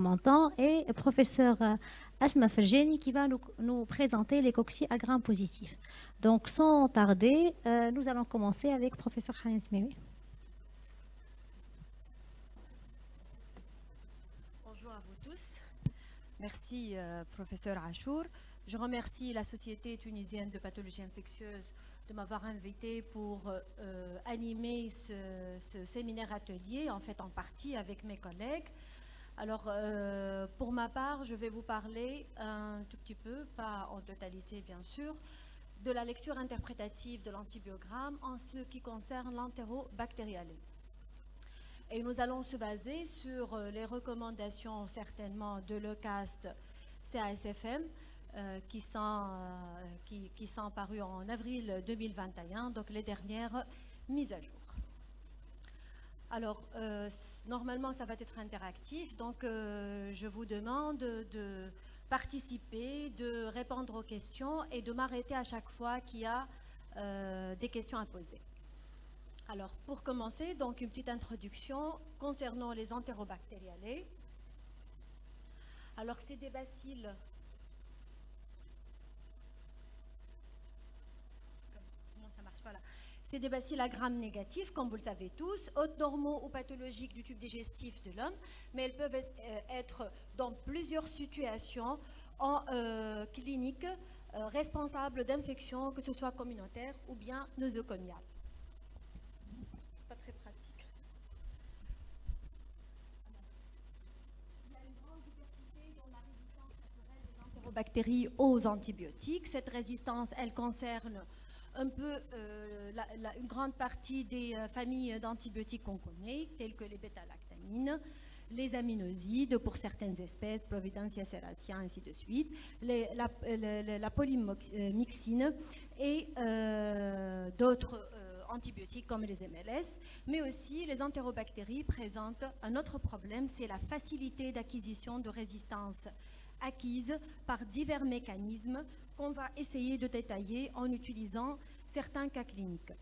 Mon temps et professeur Asma Ferjeni qui va nous présenter les cocci à grains positifs. Donc, sans tarder, nous allons commencer avec professeur Hanis Mewi. Bonjour à vous tous. Merci, professeur Achour. Je remercie la Société tunisienne de pathologie infectieuse de m'avoir invité pour animer ce séminaire atelier, en fait en partie avec mes collègues. Alors, pour ma part, je vais vous parler un tout petit peu, pas en totalité bien sûr, de la lecture interprétative de l'antibiogramme en ce qui concerne l'entérobactérialie. Et nous allons se baser sur les recommandations certainement de l'ECAST CASFM qui sont parues en avril 2021, donc les dernières mises à jour. Alors, normalement, ça va être interactif, donc je vous demande de participer, de répondre aux questions et de m'arrêter à chaque fois qu'il y a des questions à poser. Alors, pour commencer, donc une petite introduction concernant les entérobactériales. Alors, c'est des bacilles. Comment ça marche? Voilà. C'est des bacilles à gram négatifs, comme vous le savez tous, hôtes normaux ou pathologiques du tube digestif de l'homme, mais elles peuvent être dans plusieurs situations en clinique responsables d'infections, que ce soit communautaires ou bien nosocomiales. Pas très pratique. Il y a une grande diversité dans la résistance naturelle des entérobactéries aux antibiotiques. Cette résistance, elle concerne un peu une grande partie des familles d'antibiotiques qu'on connaît, telles que les bêta-lactamines, les aminosides pour certaines espèces, Providencia serratia, ainsi de suite, la polymyxine et d'autres antibiotiques comme les MLS, mais aussi les entérobactéries présentent un autre problème, c'est la facilité d'acquisition de résistance acquise par divers mécanismes qu'on va essayer de détailler en utilisant certains cas cliniques.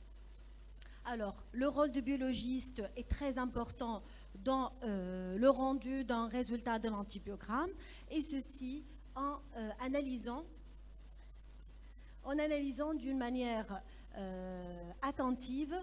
Alors, le rôle du biologiste est très important dans le rendu d'un résultat de l'antibiogramme, et ceci en analysant d'une manière attentive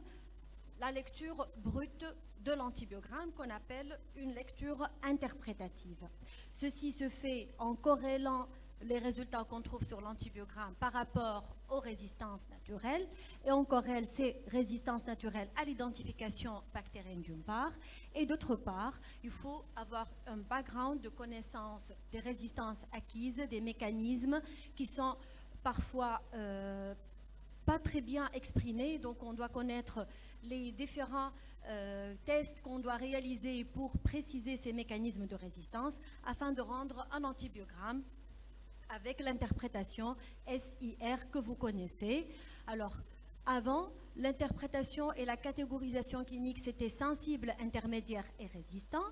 la lecture brute de l'antibiogramme qu'on appelle une lecture interprétative. Ceci se fait en corrélant les résultats qu'on trouve sur l'antibiogramme par rapport aux résistances naturelles, et on corrèle ces résistances naturelles à l'identification bactérienne d'une part, et d'autre part, il faut avoir un background de connaissance des résistances acquises, des mécanismes qui sont parfois pas très bien exprimés, donc on doit connaître les différents tests qu'on doit réaliser pour préciser ces mécanismes de résistance afin de rendre un antibiogramme avec l'interprétation SIR que vous connaissez. Alors, avant, l'interprétation et la catégorisation clinique, c'était sensible, intermédiaire et résistant.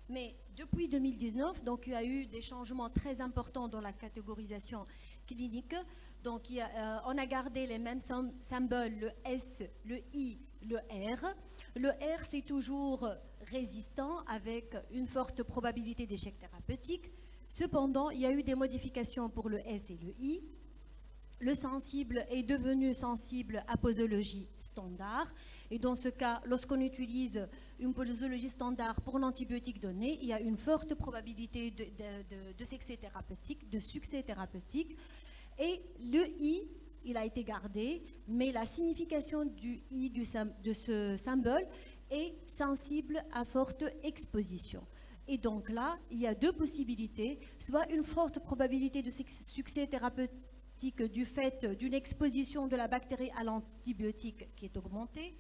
Mais depuis 2019, donc, il y a eu des changements très importants dans la catégorisation clinique. Donc, on a gardé les mêmes symboles, le S, le I, le R. Le R, c'est toujours résistant avec une forte probabilité d'échec thérapeutique. Cependant, il y a eu des modifications pour le S et le I. Le sensible est devenu sensible à posologie standard. Et dans ce cas, lorsqu'on utilise une posologie standard pour l'antibiotique donné, il y a une forte probabilité de succès thérapeutique. Et le I, il a été gardé, mais la signification du I de ce symbole est sensible à forte exposition. Et donc là, il y a deux possibilités, soit une forte probabilité de succès thérapeutique du fait d'une exposition de la bactérie à l'antibiotique qui est augmentée,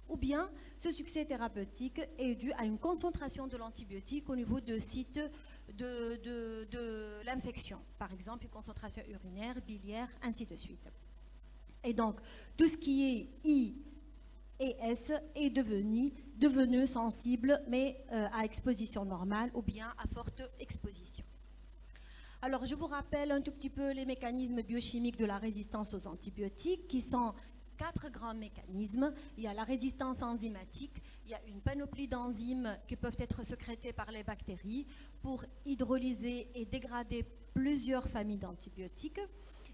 ou bien ce succès thérapeutique est dû à une concentration de l'antibiotique au niveau de sites de l'infection, par exemple une concentration urinaire, biliaire, ainsi de suite. Et donc, tout ce qui est I et S est devenu sensible, mais à exposition normale ou bien à forte exposition. Alors, je vous rappelle un tout petit peu les mécanismes biochimiques de la résistance aux antibiotiques qui sont 4 grands mécanismes. Il y a la résistance enzymatique, il y a une panoplie d'enzymes qui peuvent être sécrétées par les bactéries pour hydrolyser et dégrader plusieurs familles d'antibiotiques.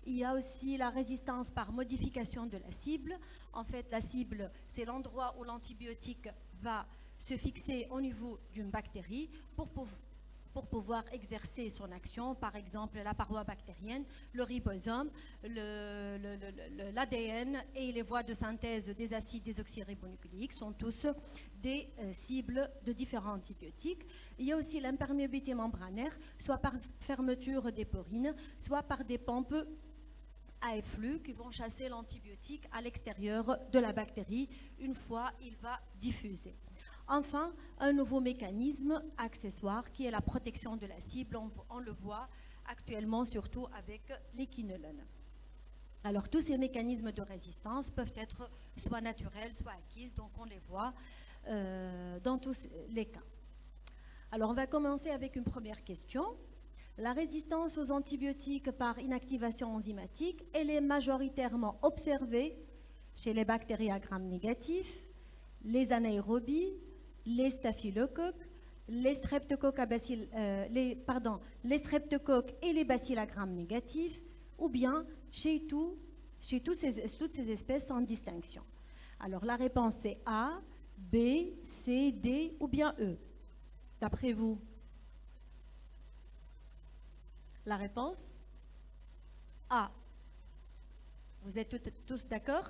Il y a aussi la résistance par modification de la cible. En fait, la cible, c'est l'endroit où l'antibiotique va se fixer au niveau d'une bactérie pour pouvoir exercer son action, par exemple la paroi bactérienne, le ribosome, l'ADN et les voies de synthèse des acides désoxyribonucléiques sont tous des cibles de différents antibiotiques. Il y a aussi l'imperméabilité membranaire, soit par fermeture des porines, soit par des pompes à efflux qui vont chasser l'antibiotique à l'extérieur de la bactérie une fois il va diffuser. Enfin, un nouveau mécanisme accessoire qui est la protection de la cible. On le voit actuellement surtout avec les quinolones. Alors, tous ces mécanismes de résistance peuvent être soit naturels, soit acquis, donc on les voit dans tous les cas. Alors, on va commencer avec une première question. La résistance aux antibiotiques par inactivation enzymatique, elle est majoritairement observée chez les bactéries à gram négatif, les anaérobies, les staphylocoques, les streptocoques, les streptocoques et les bacilles à gram négatif, ou bien chez toutes ces espèces sans distinction. Alors la réponse est A, B, C, D ou bien E. D'après vous? La réponse A. Vous êtes tous d'accord?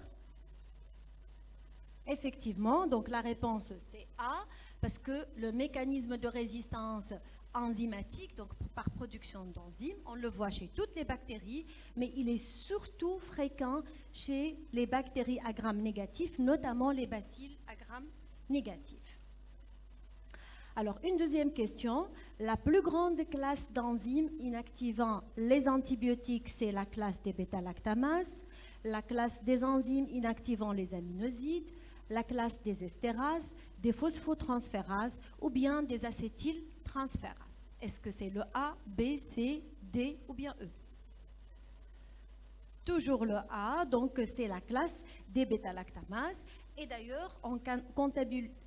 Effectivement, donc la réponse c'est A, parce que le mécanisme de résistance enzymatique, donc par production d'enzymes, on le voit chez toutes les bactéries, mais il est surtout fréquent chez les bactéries à gram négatif, notamment les bacilles à gram négatif. Alors, une deuxième question. La plus grande classe d'enzymes inactivant les antibiotiques, c'est la classe des bêta-lactamases, la classe des enzymes inactivant les aminosides, la classe des estérases, des phosphotransférases ou bien des acétyltransférases. Est-ce que c'est le A, B, C, D ou bien E? Toujours le A, donc c'est la classe des bêta-lactamases. Et d'ailleurs, on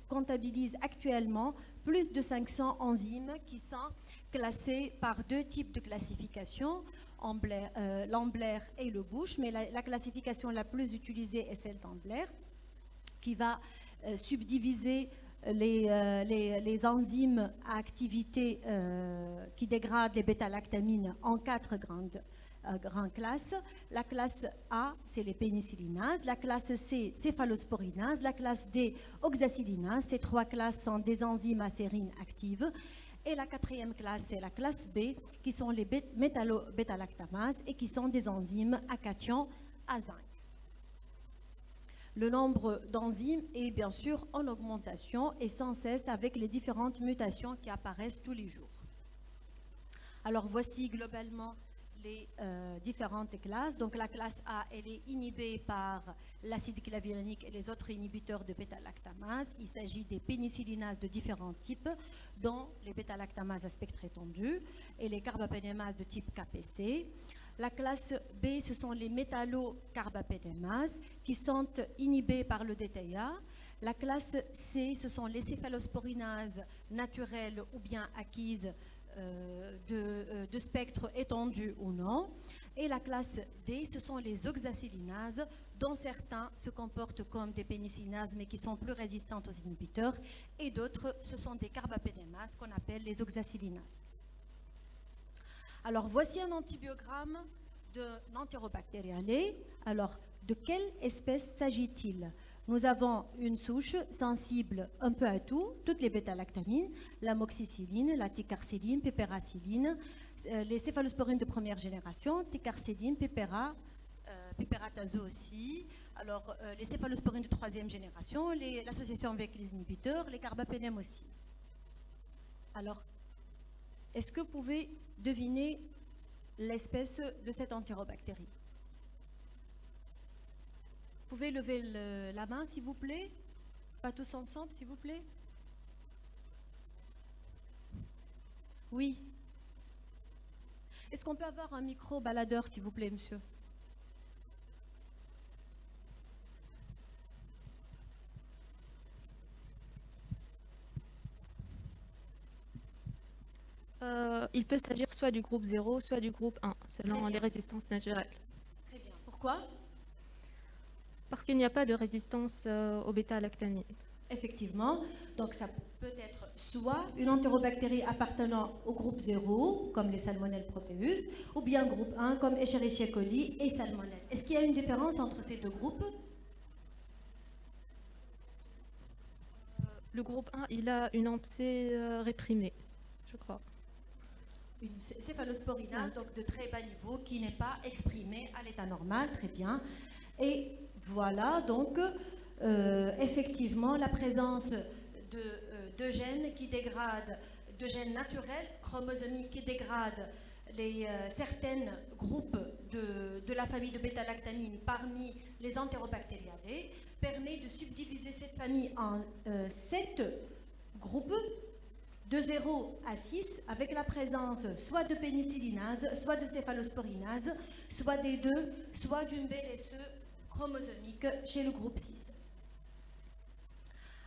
comptabilise actuellement plus de 500 enzymes qui sont classées par deux types de classification, l'Ambler et le Bush, mais la classification la plus utilisée est celle d'Ambler, qui va subdiviser les enzymes à activité qui dégradent les bêta-lactamines en 4 grandes classes. La classe A, c'est les pénicillinases. La classe C, céphalosporinases. La classe D, oxacillinases. Ces 3 classes sont des enzymes à sérine actives. Et la 4e classe, c'est la classe B, qui sont les métallo-bêta-lactamases et qui sont des enzymes à cation à zinc. Le nombre d'enzymes est bien sûr en augmentation et sans cesse avec les différentes mutations qui apparaissent tous les jours. Alors voici globalement les différentes classes. Donc la classe A, elle est inhibée par l'acide clavulanique et les autres inhibiteurs de bêta-lactamase. Il s'agit des pénicillinases de différents types, dont les bêta-lactamases à spectre étendu et les carbapénémases de type KPC. La classe B, ce sont les métallocarbapénémases qui sont inhibées par le DTA. La classe C, ce sont les céphalosporinases naturelles ou bien acquises de spectre étendu ou non. Et la classe D, ce sont les oxacillinases, dont certains se comportent comme des pénicillinases mais qui sont plus résistantes aux inhibiteurs, et d'autres, ce sont des carbapénémases qu'on appelle les oxacillinases. Alors, voici un antibiogramme de l'Enterobacteriale. Alors, de quelle espèce s'agit-il? Nous avons une souche sensible un peu à tout, toutes les bêta-lactamines, l'amoxicilline, la ticarcilline, pépéracilline, les céphalosporines de première génération, ticarcilline, pépératazo aussi, alors les céphalosporines de troisième génération, l'association avec les inhibiteurs, les carbapénèmes aussi. Alors, est-ce que vous pouvez deviner l'espèce de cette entérobactérie? Vous pouvez lever la main, s'il vous plaît? Pas tous ensemble, s'il vous plaît? Oui. Est-ce qu'on peut avoir un micro baladeur, s'il vous plaît, monsieur? Il peut s'agir soit du groupe 0, soit du groupe 1, selon les résistances naturelles. Très bien. Pourquoi? Parce qu'il n'y a pas de résistance au bêta-lactamine. Effectivement, donc ça peut être soit une entérobactérie appartenant au groupe 0, comme les Salmonelles Proteus, ou bien groupe 1, comme Escherichia coli et Salmonelle. Est-ce qu'il y a une différence entre ces deux groupes? Le groupe 1, il a une AMP-C réprimée, je crois. Une céphalosporinase, donc de très bas niveau, qui n'est pas exprimée à l'état normal, très bien. Et voilà, donc, effectivement, la présence de gènes qui dégradent, de gènes naturels, chromosomiques qui dégradent certains groupes de la famille de bêta-lactamine parmi les entérobactériales permet de subdiviser cette famille en 7 groupes de 0 à 6 avec la présence soit de pénicillinase, soit de céphalosporinase, soit des deux, soit d'une BLSE chromosomique chez le groupe 6.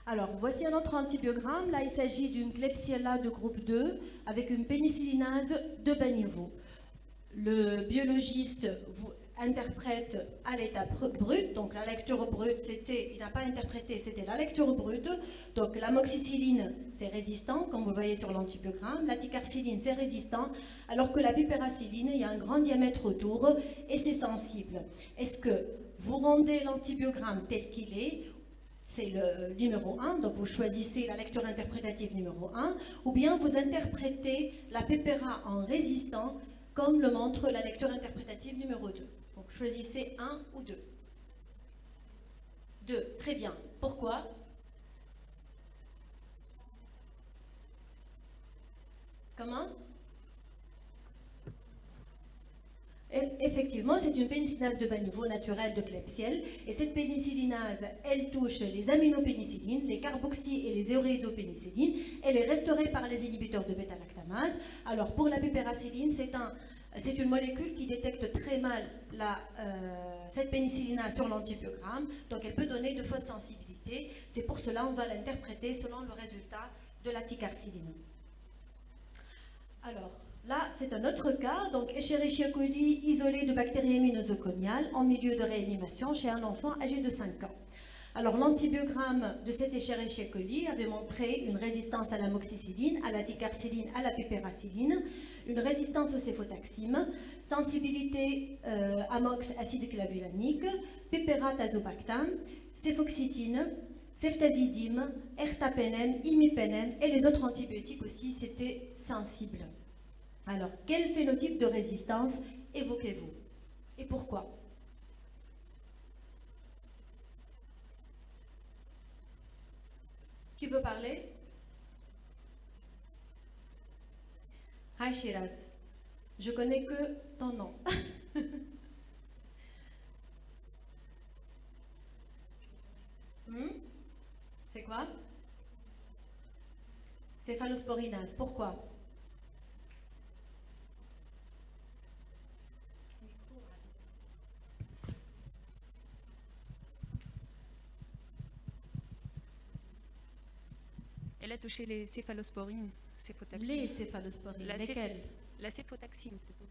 Alors, voici un autre antibiogramme. Là, il s'agit d'une Klebsiella de groupe 2 avec une pénicillinase de bas niveau. Le biologiste interprète à l'état brut, donc la lecture brute, il n'a pas interprété, c'était la lecture brute. Donc l'amoxicilline, c'est résistant, comme vous le voyez sur l'antibiogramme. La ticarciline, c'est résistant, alors que la piperacilline, il y a un grand diamètre autour et c'est sensible. Est-ce que vous rendez l'antibiogramme tel qu'il est? C'est le numéro 1, donc vous choisissez la lecture interprétative numéro 1, ou bien vous interprétez la pépéra en résistant, comme le montre la lecture interprétative numéro 2. Donc choisissez 1 ou 2. 2, très bien. Pourquoi? Comment? Effectivement, c'est une pénicillinase de bas niveau naturelle de Klebsiella, et cette pénicillinase, elle touche les aminopénicillines, les carboxy et les uréidopénicillines, elle est restaurée par les inhibiteurs de bêta-lactamase. Alors pour la piperacilline, c'est une molécule qui détecte très mal cette pénicillinase sur l'antibiogramme, donc elle peut donner de fausses sensibilités. C'est pour cela qu'on va l'interpréter selon le résultat de la ticarciline. Alors, là, c'est un autre cas, donc Escherichia coli isolé de bactéries nosocomiales en milieu de réanimation chez un enfant âgé de 5 ans. Alors, l'antibiogramme de cette Escherichia coli avait montré une résistance à l'amoxicilline, à la ticarciline, à la piperacilline, une résistance au céfotaxime, sensibilité amox acide clavulanique, pipérate azobactam, céfoxytine, ceftazidime, ertapenem, imipenem et les autres antibiotiques aussi, c'était sensible. Alors, quel phénotype de résistance évoquez-vous? Et pourquoi? Qui veut parler? Hi Shiraz, je connais que ton nom. C'est quoi? Céphalosporinase. Pourquoi? Elle a touché les céphalosporines, céphotaxine. Les céphalosporines, lesquelles? La céphotaxine plutôt.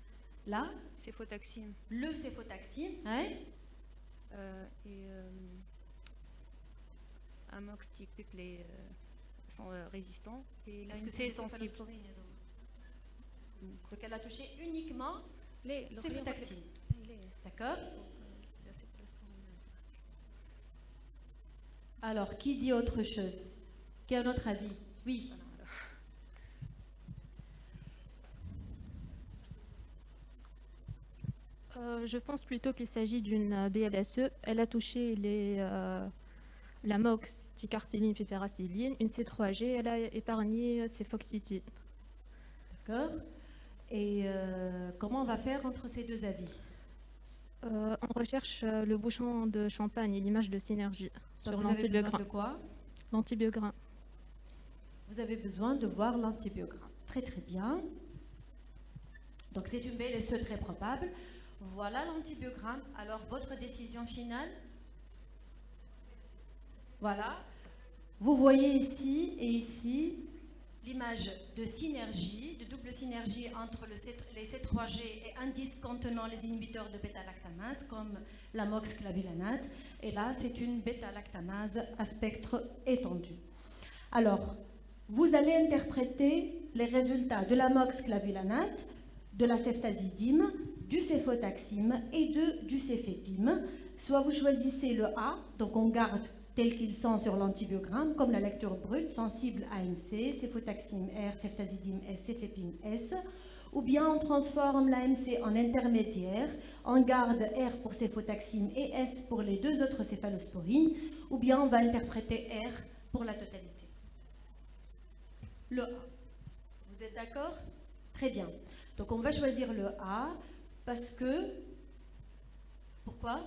La? Céphotaxine. Le céphotaxine, hein? Et amox, les sont résistants. Est-ce que c'est sensible? Donc elle a touché uniquement les céphotaxine. D'accord? Alors, qui dit autre chose? Quel est notre avis? Oui. Je pense plutôt qu'il s'agit d'une BLSE. Elle a touché l'amox, ticarciline, piperacilline, une C3G, elle a épargné céfoxytine. D'accord. Et comment on va faire entre ces deux avis? On recherche le bouchon de champagne et l'image de synergie sur l'antibiogramme. De quoi? L'antibiogramme. Vous avez besoin de voir l'antibiogramme. Très très bien. Donc c'est une BLSE très probable. Voilà l'antibiogramme. Alors votre décision finale? Voilà. Vous voyez ici et ici l'image de synergie, de double synergie entre les C3G et un disque contenant les inhibiteurs de bêta-lactamase comme la MOX-clavulanate. Et là, c'est une bêta-lactamase à spectre étendu. Alors, vous allez interpréter les résultats de la MOX-clavulanate, de la ceftazidime, du céfotaxime et du céfépime. Soit vous choisissez le A, donc on garde tels qu'ils sont sur l'antibiogramme, comme la lecture brute, sensible AMC, céfotaxime R, ceftazidime S, céfépime S, ou bien on transforme l'AMC en intermédiaire, on garde R pour céfotaxime et S pour les deux autres céphalosporines, ou bien on va interpréter R pour la totalité. Le A. Vous êtes d'accord? Très bien. Donc on va choisir le A parce que... Pourquoi?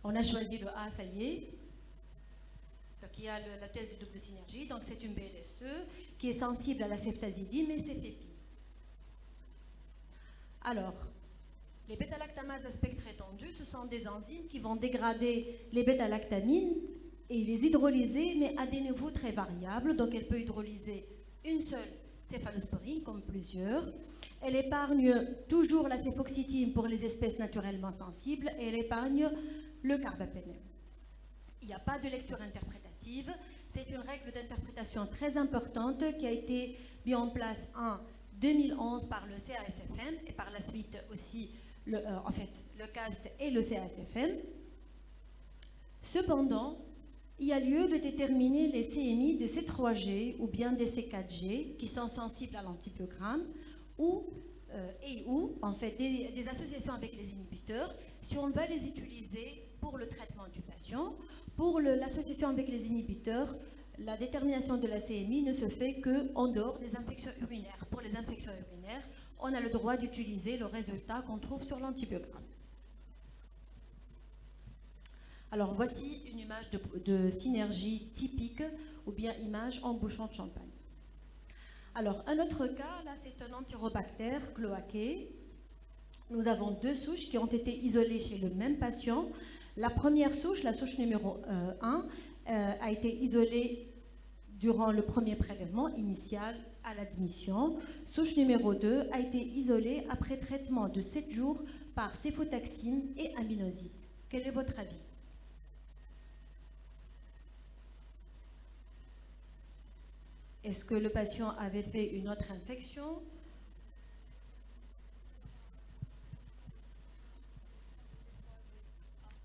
On a choisi le A, ça y est. Donc il y a la thèse de double synergie, donc c'est une BLSE qui est sensible à la ceftazidime et céfépime. Alors, les bêta-lactamases à spectre étendu, ce sont des enzymes qui vont dégrader les bêta-lactamines et les hydrolyser, mais à des niveaux très variables. Donc elle peut hydrolyser une seule céphalosporine, comme plusieurs. Elle épargne toujours la céfoxytine pour les espèces naturellement sensibles et elle épargne le carbapénème. Il n'y a pas de lecture interprétative. C'est une règle d'interprétation très importante qui a été mise en place en 2011 par le CASFM et par la suite aussi le CAST et le CASFM. Cependant, il y a lieu de déterminer les CMI des C3G ou bien des C4G qui sont sensibles à l'antibiogramme ou en fait des associations avec les inhibiteurs si on va les utiliser pour le traitement du patient. Pour l'association avec les inhibiteurs, la détermination de la CMI ne se fait qu'en dehors des infections urinaires. Pour les infections urinaires, on a le droit d'utiliser le résultat qu'on trouve sur l'antibiogramme. Alors voici une image de synergie typique ou bien image en bouchon de champagne. Alors un autre cas, là c'est un entérobactère cloaqué. Nous avons deux souches qui ont été isolées chez le même patient. La première souche, la souche numéro 1, a été isolée durant le premier prélèvement initial à l'admission. Souche numéro 2 a été isolée après traitement de 7 jours par céfotaxime et aminoside. Quel est votre avis? Est-ce que le patient avait fait une autre infection?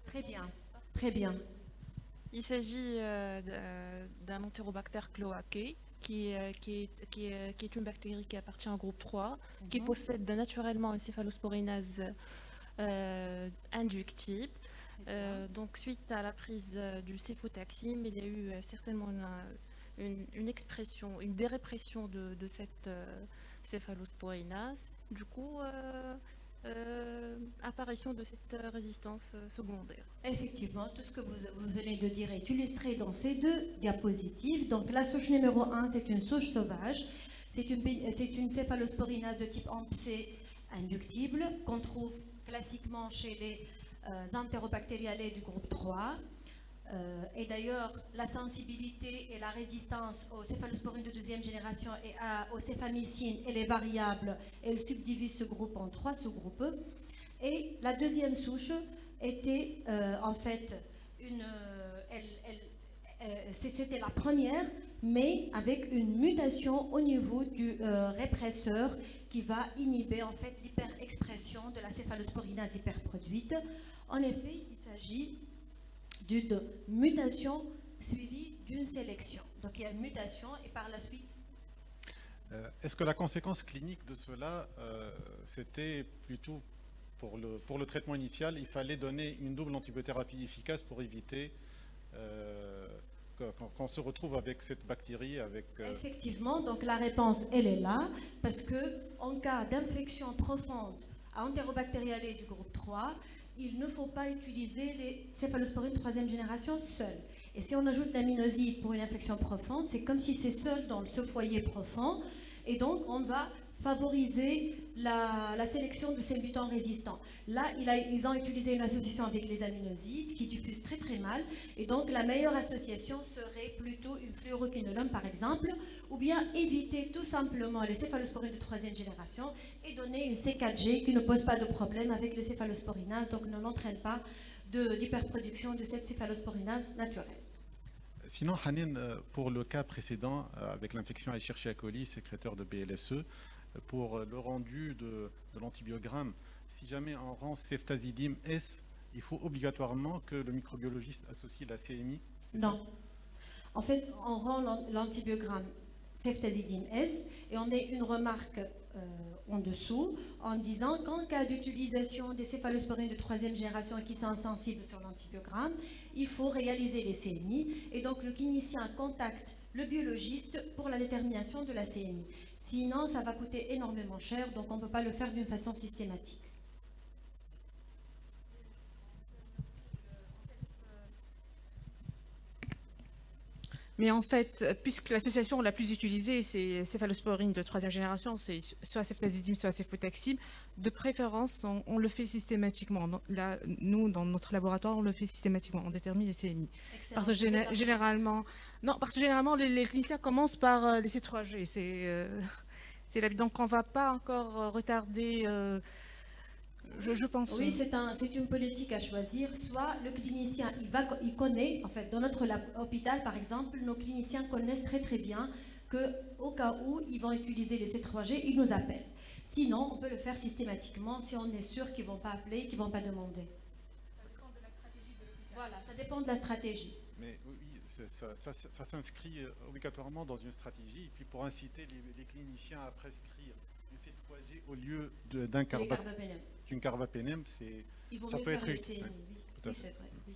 Très bien, très bien. Il s'agit d'un entérobactère cloaqué qui est une bactérie qui appartient au groupe 3, qui possède naturellement une céphalosporinase inductible. Donc suite à la prise du céfotaxime, il y a eu certainement une expression, une dérépression de cette céphalosporinase. Du coup, apparition de cette résistance secondaire. Effectivement, tout ce que vous venez de dire est illustré dans ces deux diapositives. Donc la souche numéro 1, c'est une souche sauvage. C'est une céphalosporinase de type AMP-C inductible qu'on trouve classiquement chez les entérobactériales du groupe 3. Et d'ailleurs, la sensibilité et la résistance aux céphalosporines de deuxième génération et aux céphamycines, elle est variable. Elle subdivise ce groupe en 3 sous-groupes. Et la deuxième souche était en fait c'était la première, mais avec une mutation au niveau du répresseur qui va inhiber en fait l'hyperexpression de la céphalosporinase hyperproduite. En effet, il s'agit d'une mutation suivie d'une sélection. Donc il y a une mutation et par la suite... Est-ce que la conséquence clinique de cela, c'était plutôt pour le traitement initial, il fallait donner une double antibiothérapie efficace pour éviter qu'on se retrouve avec cette bactérie Effectivement, donc la réponse, elle est là, parce que en cas d'infection profonde à entérobactériale du groupe 3, il ne faut pas utiliser les céphalosporines 3e génération seules. Et si on ajoute l'aminoside pour une infection profonde, c'est comme si c'est seul dans ce foyer profond. Et donc, on va favoriser la sélection de ces mutants résistants. Là, ils ont utilisé une association avec les aminosides qui diffusent très très mal, et donc la meilleure association serait plutôt une fluoroquinolone par exemple, ou bien éviter tout simplement les céphalosporines de troisième génération et donner une C4G qui ne pose pas de problème avec les céphalosporinases, donc ne l'entraîne pas d'hyperproduction de cette céphalosporinase naturelle. Sinon, Hanin, pour le cas précédent, avec l'infection à Escherichia coli, sécréteur de BLSE, pour le rendu de l'antibiogramme, si jamais on rend ceftazidime S, il faut obligatoirement que le microbiologiste associe la CMI? Non. En fait, on rend l'antibiogramme ceftazidime S et on met une remarque en dessous en disant qu'en cas d'utilisation des céphalosporines de troisième génération qui sont sensibles sur l'antibiogramme, il faut réaliser les CMI et donc le clinicien contacte le biologiste pour la détermination de la CMI. Sinon, ça va coûter énormément cher, donc on ne peut pas le faire d'une façon systématique. Mais en fait, puisque l'association la plus utilisée, c'est céphalosporine de troisième génération, c'est soit ceftazidime, soit cefotaxime, de préférence, on le fait systématiquement. Là, nous, dans notre laboratoire, on le fait systématiquement, on détermine les CMI. Excellent. Parce que généralement, les cliniciens commencent par les C3G. C'est l'habitude. Donc, on ne va pas encore retarder... Je pense. Oui, c'est une politique à choisir. Soit le clinicien, il connaît, en fait, dans notre hôpital, par exemple, nos cliniciens connaissent très très bien qu'au cas où ils vont utiliser les C3G, ils nous appellent. Sinon, on peut le faire systématiquement si on est sûr qu'ils ne vont pas appeler, qu'ils ne vont pas demander. Ça dépend de la stratégie de l'hôpital. Voilà, ça dépend de la stratégie. Mais oui, ça s'inscrit obligatoirement dans une stratégie. Et puis pour inciter les cliniciens à prescrire du C3G au lieu d'un carbapénem. Une carbapénem, ça peut être utile. Oui, c'est vrai. Oui.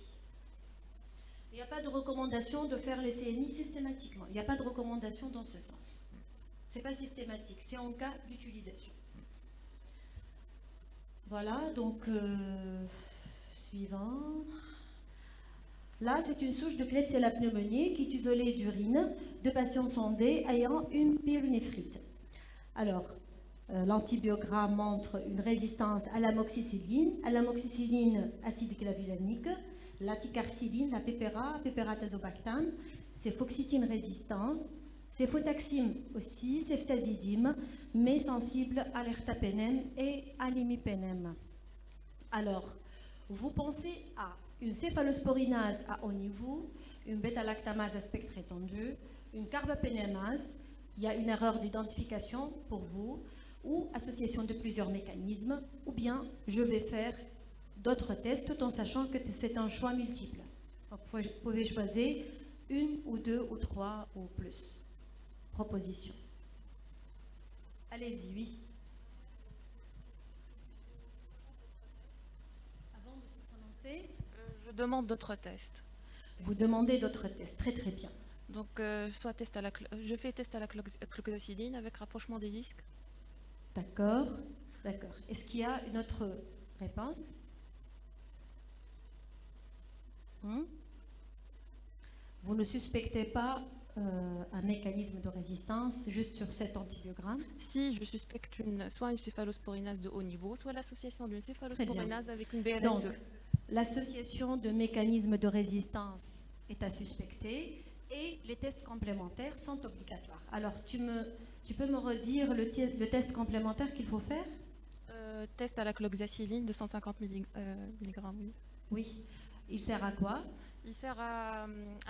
Il n'y a pas de recommandation de faire les CMI systématiquement. Il n'y a pas de recommandation dans ce sens. Ce n'est pas systématique, c'est en cas d'utilisation. Voilà, donc suivant. Là, c'est une souche de Klebsiella pneumoniae qui est isolée d'urine de patients sondés ayant une pyélonéphrite. Alors, l'antibiogramme montre une résistance à l'amoxicilline acide clavulanique, la ticarciline, la pépératazobactam, céfoxytine résistant, céfotaxime aussi, ceftazidime, mais sensible à l'ertapenem et à l'imipenem. Alors, vous pensez à une céphalosporinase à haut niveau, une bêta-lactamase à spectre étendu, une carbapénémase, il y a une erreur d'identification pour vous, ou association de plusieurs mécanismes, ou bien je vais faire d'autres tests tout en sachant que c'est un choix multiple. Donc, vous pouvez choisir une ou deux ou trois ou plus propositions. Allez-y, oui. Avant de se prononcer, Je demande d'autres tests. vous demandez d'autres tests. Très très bien. Donc, je fais test à la cloxacilline avec rapprochement des disques. D'accord, d'accord. Est-ce qu'il y a une autre réponse? Vous ne suspectez pas un mécanisme de résistance juste sur cet antibiogramme? Si, je suspecte soit une céphalosporinase de haut niveau, soit l'association d'une céphalosporinase avec une BLSE. Donc, l'association de mécanismes de résistance est à suspecter et les tests complémentaires sont obligatoires. Alors, tu peux me redire le test complémentaire qu'il faut faire? Test à la cloxacilline de 150 mg, oui. Oui. Il sert à quoi? Il sert à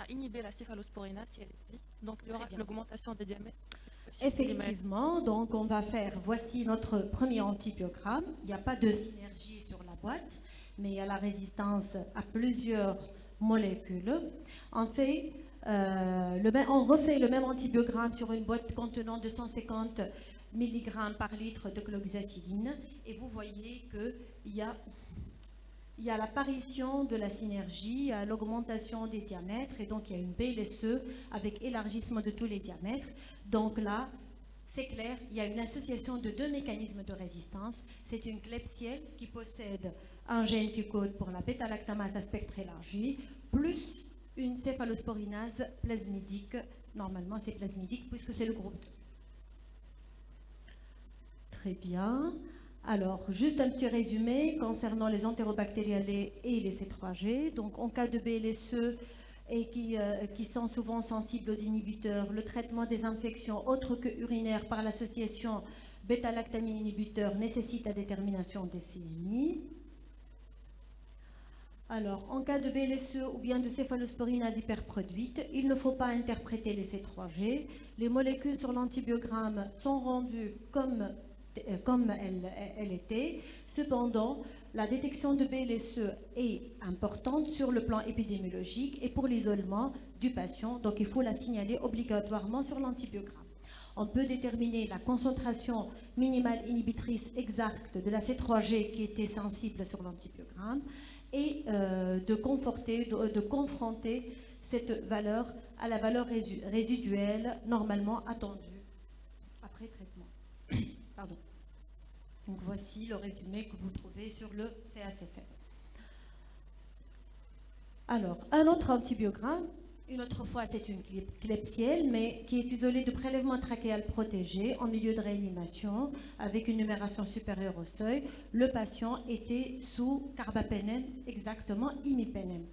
inhiber la céphalosporinase si elle est petite. Donc il y aura l'augmentation des diamètres. Effectivement, donc on va faire, voici notre premier antibiogramme. Il n'y a pas de synergie sur la boîte, mais il y a la résistance à plusieurs molécules. On refait le même antibiogramme sur une boîte contenant 250 mg par litre de cloxacilline et vous voyez qu'il y a l'apparition de la synergie, il y a l'augmentation des diamètres et donc il y a une BLSE avec élargissement de tous les diamètres. Donc là, c'est clair, il y a une association de deux mécanismes de résistance. C'est une Klebsiella qui possède un gène qui code pour la bêta-lactamase à spectre élargi, plus une céphalosporinase plasmidique. Normalement, c'est plasmidique puisque c'est le groupe 2. Très bien. Alors, juste un petit résumé concernant les entérobactériales et les C3G. Donc, en cas de BLSE et qui sont souvent sensibles aux inhibiteurs, le traitement des infections autres que urinaires par l'association bêta-lactamine inhibiteur nécessite la détermination des CMI. Alors, en cas de BLSE ou bien de céphalosporinase hyperproduite, il ne faut pas interpréter les C3G. Les molécules sur l'antibiogramme sont rendues comme elle était. Cependant, la détection de BLSE est importante sur le plan épidémiologique et pour l'isolement du patient. Donc, il faut la signaler obligatoirement sur l'antibiogramme. On peut déterminer la concentration minimale inhibitrice exacte de la C3G qui était sensible sur l'antibiogramme et de confronter cette valeur à la valeur résiduelle normalement attendue après traitement. Pardon. Donc voici le résumé que vous trouvez sur le CACFM. Alors, un autre antibiogramme, une autre fois c'est une Klebsiella, mais qui est isolée de prélèvement trachéal protégé en milieu de réanimation avec une numération supérieure au seuil. Le patient était sous carbapénem, exactement imipenem.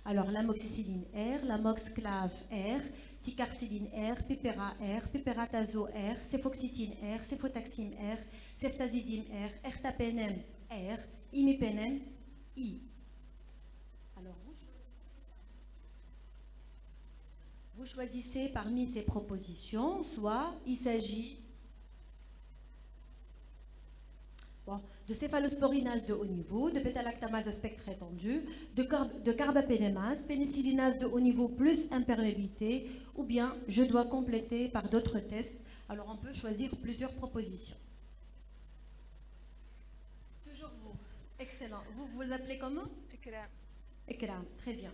Alors l'amoxicilline R, l'amoxclave R, ticarciline R, pipera R, piperatazo R, cefoxitine R, cefotaxime R, ceftazidime R, ertapenem R, imipenem I. Alors vous choisissez parmi ces propositions, soit il s'agit de céphalosporinase de haut niveau, de bêta-lactamase à spectre étendu, de carbapénémase, pénicillinase de haut niveau plus imperméabilité, ou bien je dois compléter par d'autres tests. Alors on peut choisir plusieurs propositions. Toujours vous. Excellent. Vous vous appelez comment? Ekram. Ekram, très bien.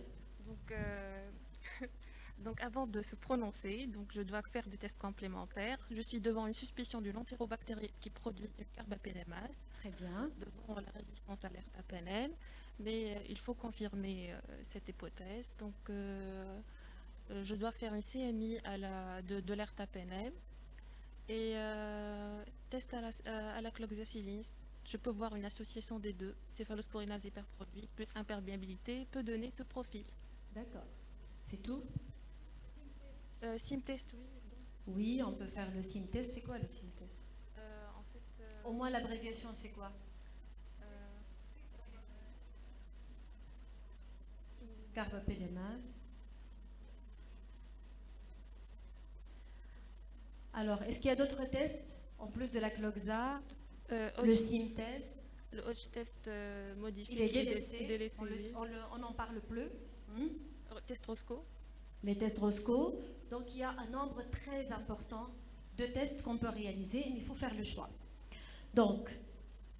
Donc avant de se prononcer, je dois faire des tests complémentaires. Je suis devant une suspicion d'une entérobactérie qui produit une carbapénémase. Très bien. Devant la résistance à l'ertapenem, mais il faut confirmer cette hypothèse. Donc je dois faire une CMI de l'ertapenem et test à la cloxacilline. Je peux voir une association des deux, céphalosporinase hyperproduite plus imperméabilité peut donner ce profil. D'accord. C'est tout? SIM-test, oui. Oui, on peut faire le SIM-test. C'est quoi le SIM-test? En fait, Au moins l'abréviation, c'est quoi? Carbapénémase. Alors, est-ce qu'il y a d'autres tests en plus de la Cloxa? Le SIM-test? Le Hodge test modifié. Il est délaissé. Oui. On n'en parle plus. Test Roscoe. Les tests Roscoe. Donc, il y a un nombre très important de tests qu'on peut réaliser, mais il faut faire le choix. Donc,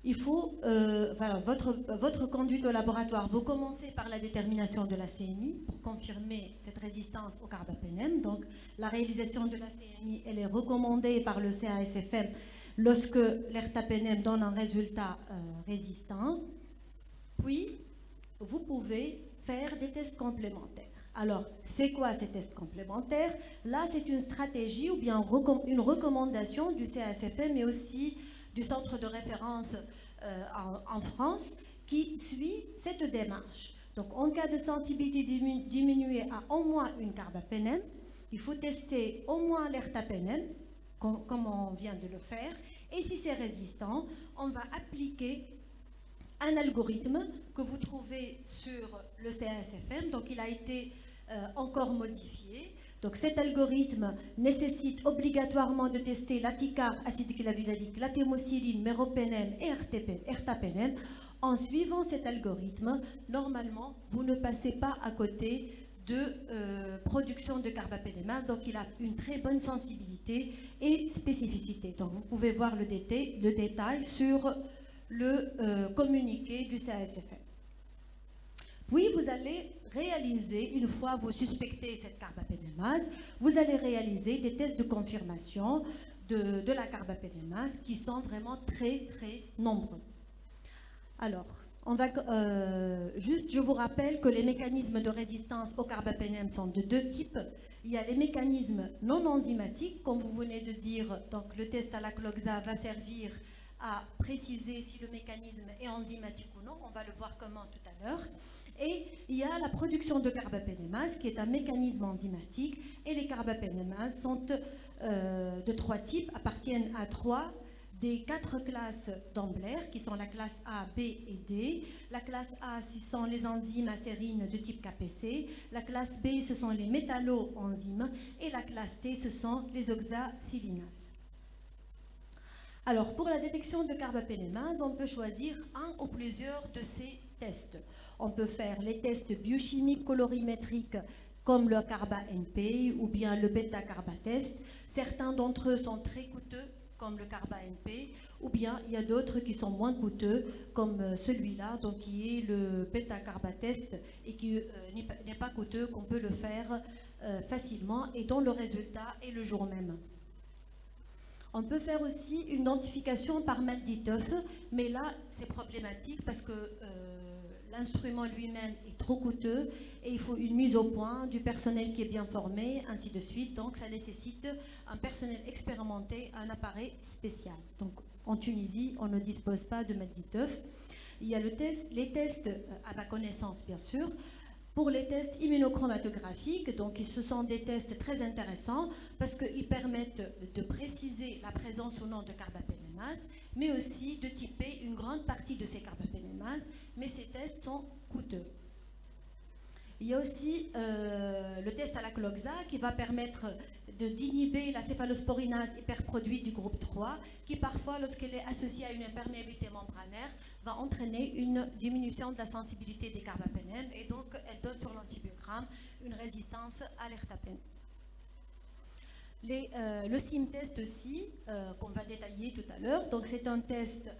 il faut, votre conduite au laboratoire, vous commencez par la détermination de la CMI pour confirmer cette résistance au carbapénem. Donc, la réalisation de la CMI, elle est recommandée par le CASFM lorsque l'ertapenem donne un résultat résistant. Puis, vous pouvez faire des tests complémentaires. Alors, c'est quoi ces tests complémentaires? Là, c'est une stratégie ou bien une recommandation du CASFM, mais aussi du centre de référence en France, qui suit cette démarche. Donc, en cas de sensibilité diminuée à au moins une carbapénem, il faut tester au moins l'ertapenem, comme on vient de le faire, et si c'est résistant, on va appliquer un algorithme que vous trouvez sur le CASFM, donc il a été encore modifié. Donc cet algorithme nécessite obligatoirement de tester l'aticar, acide clavulanique, la thémocyline, méropenem et ertapenem. En suivant cet algorithme, normalement, vous ne passez pas à côté de production de carbapénémase, donc il a une très bonne sensibilité et spécificité. Donc vous pouvez voir le détail sur le communiqué du CASFM. Puis vous allez réaliser, une fois vous suspectez cette carbapénémase, vous allez réaliser des tests de confirmation de la carbapénémase qui sont vraiment très très nombreux. Alors, je vous rappelle que les mécanismes de résistance au carbapénem sont de deux types. Il y a les mécanismes non enzymatiques, comme vous venez de dire, donc le test à la Cloxa va servir à préciser si le mécanisme est enzymatique ou non. On va le voir comment tout à l'heure. Et il y a la production de carbapénémases qui est un mécanisme enzymatique. Et les carbapénémases sont de 3 types, appartiennent à 3 des 4 classes d'Ambler, qui sont la classe A, B et D. La classe A, ce sont les enzymes acérines de type KPC. La classe B, ce sont les métalloenzymes. Et la classe T, ce sont les oxacillinases. Alors, pour la détection de carbapénémase, on peut choisir un ou plusieurs de ces tests. On peut faire les tests biochimiques colorimétriques comme le carba-NP ou bien le bêta-carbatest. Certains d'entre eux sont très coûteux, comme le carba-NP, ou bien il y a d'autres qui sont moins coûteux, comme celui-là, donc qui est le bêta-carbatest et qui n'est pas coûteux, qu'on peut le faire facilement et dont le résultat est le jour même. On peut faire aussi une identification par Malditoff, mais là c'est problématique parce que l'instrument lui-même est trop coûteux et il faut une mise au point du personnel qui est bien formé, ainsi de suite. Donc ça nécessite un personnel expérimenté, un appareil spécial. Donc en Tunisie, on ne dispose pas de Malditoff. Il y a les tests, à ma connaissance bien sûr, pour les tests immunochromatographiques. Donc ce sont des tests très intéressants parce qu'ils permettent de préciser la présence ou non de carbapénémase, mais aussi de typer une grande partie de ces carbapénémases, mais ces tests sont coûteux. Il y a aussi le test à la Cloxa qui va permettre d'inhiber la céphalosporinase hyperproduite du groupe 3, qui parfois, lorsqu'elle est associée à une imperméabilité membranaire, va entraîner une diminution de la sensibilité des carbapénèmes et donc elle donne sur l'antibiogramme une résistance à l'ertapen. Le SIM-test aussi, qu'on va détailler tout à l'heure, donc c'est un test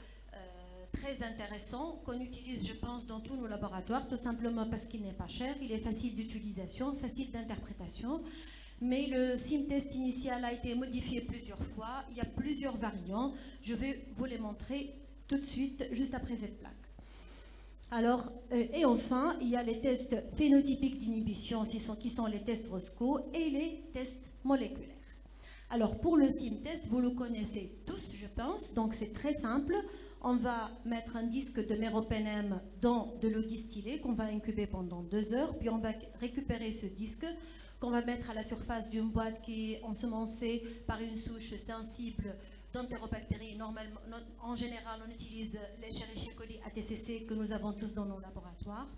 très intéressant qu'on utilise, je pense, dans tous nos laboratoires, tout simplement parce qu'il n'est pas cher, il est facile d'utilisation, facile d'interprétation. Mais le SIM-test initial a été modifié plusieurs fois, il y a plusieurs variants, je vais vous les montrer tout de suite, juste après cette plaque. Alors, et enfin, il y a les tests phénotypiques d'inhibition, qui sont les tests Roscoe, et les tests moléculaires. Alors, pour le SIM-test, vous le connaissez tous, je pense, donc c'est très simple. On va mettre un disque de méropenem dans de l'eau distillée qu'on va incuber pendant 2 heures, puis on va récupérer ce disque qu'on va mettre à la surface d'une boîte qui est ensemencée par une souche sensible d'entérobactéries. Normalement, en général, on utilise l'Escherichia coli ATCC que nous avons tous dans nos laboratoires.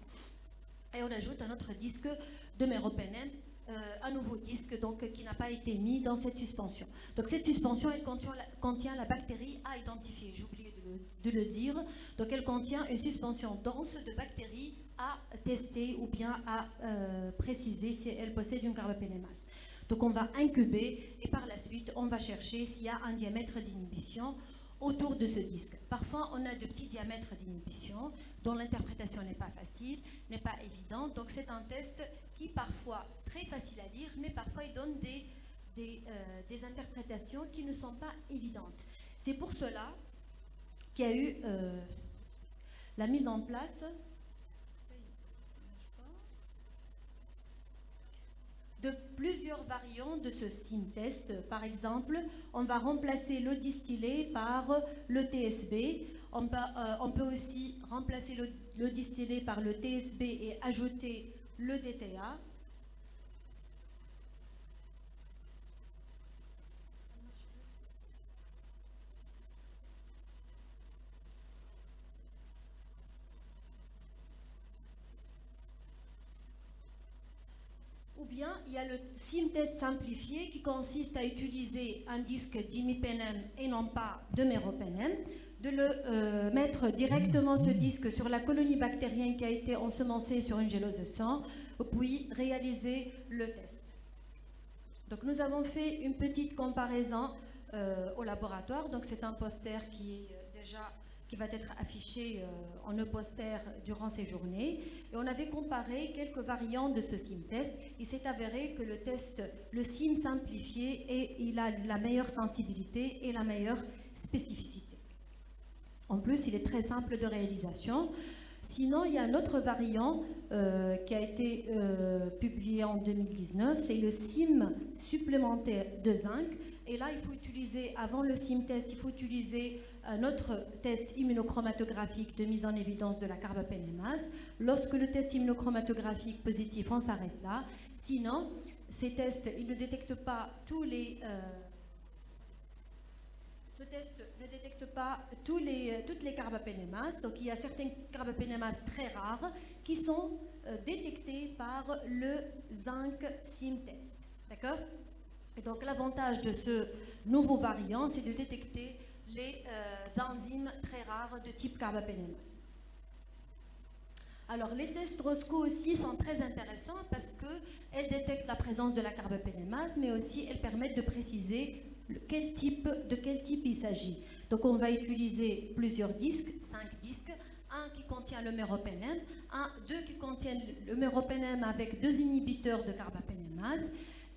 Et on ajoute un autre disque de méropenem, un nouveau disque donc, qui n'a pas été mis dans cette suspension. Donc cette suspension, elle contient la bactérie à identifier. J'ai oublié de le dire. Donc elle contient une suspension dense de bactéries à tester ou bien à préciser si elle possède une carbapénémase. Donc on va incuber et par la suite on va chercher s'il y a un diamètre d'inhibition autour de ce disque. Parfois on a de petits diamètres d'inhibition dont l'interprétation n'est pas facile, n'est pas évidente. Donc c'est un test qui parfois très facile à lire, mais parfois il donne des interprétations qui ne sont pas évidentes. C'est pour cela qu'il y a eu la mise en place de plusieurs variantes de ce SIM-test. Par exemple, on va remplacer l'eau distillée par le TSB. On peut aussi remplacer l'eau distillée par le TSB et ajouter le DTA. Ou bien il y a le SIM-test simplifié qui consiste à utiliser un disque d'imipenem et non pas de méropenem, de le mettre directement ce disque sur la colonie bactérienne qui a été ensemencée sur une gélose de sang, puis réaliser le test. Donc nous avons fait une petite comparaison au laboratoire. Donc c'est un poster qui va être affiché en e-poster durant ces journées. Et on avait comparé quelques variantes de ce SIM-test. Il s'est avéré que le SIM simplifié, il a la meilleure sensibilité et la meilleure spécificité. En plus, il est très simple de réalisation. Sinon, il y a un autre variant qui a été publié en 2019, c'est le SIM supplémentaire de zinc. Et là, il faut utiliser, avant le SIM test, il faut utiliser un autre test immunochromatographique de mise en évidence de la carbapénémase. Lorsque le test immunochromatographique positif, on s'arrête là. Sinon, ces tests, ils ne détectent pas tous les... ce test ne détecte pas toutes les carbapénémases. Donc, il y a certaines carbapénémases très rares qui sont détectées par le zinc SIM test. D'accord ? Et donc, l'avantage de ce nouveau variant, c'est de détecter les enzymes très rares de type carbapénémase. Alors, les tests Roscoe aussi sont très intéressants parce qu'elles détectent la présence de la carbapénémase, mais aussi elles permettent de préciser de quel type il s'agit. Donc, on va utiliser plusieurs disques, 5 disques, un qui contient le méropenem, deux qui contiennent le méropenem avec 2 inhibiteurs de carbapénémase,